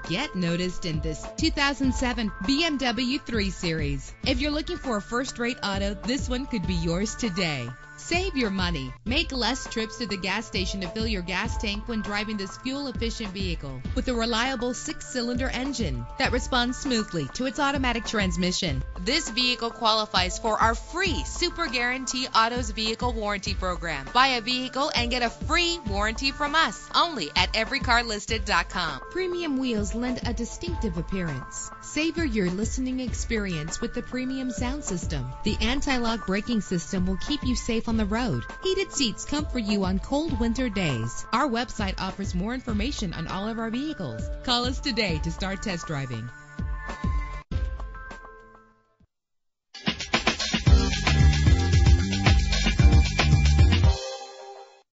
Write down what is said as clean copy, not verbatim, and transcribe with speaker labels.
Speaker 1: Get noticed in this 2007 BMW 3 Series. If you're looking for a first-rate auto, this one could be yours today. Save your money. Make less trips to the gas station to fill your gas tank when driving this fuel-efficient vehicle. With a reliable 6-cylinder engine that responds smoothly to its automatic transmission, this vehicle qualifies for our free Super Guarantee Autos Vehicle Warranty Program. Buy a vehicle and get a free warranty from us, only at everycarlisted.com. Premium wheels lend a distinctive appearance. Savor your listening experience with the premium sound system. The anti-lock braking system will keep you safe on the road. Heated seats comfort you on cold winter days. Our website offers more information on all of our vehicles. Call us today to start test driving.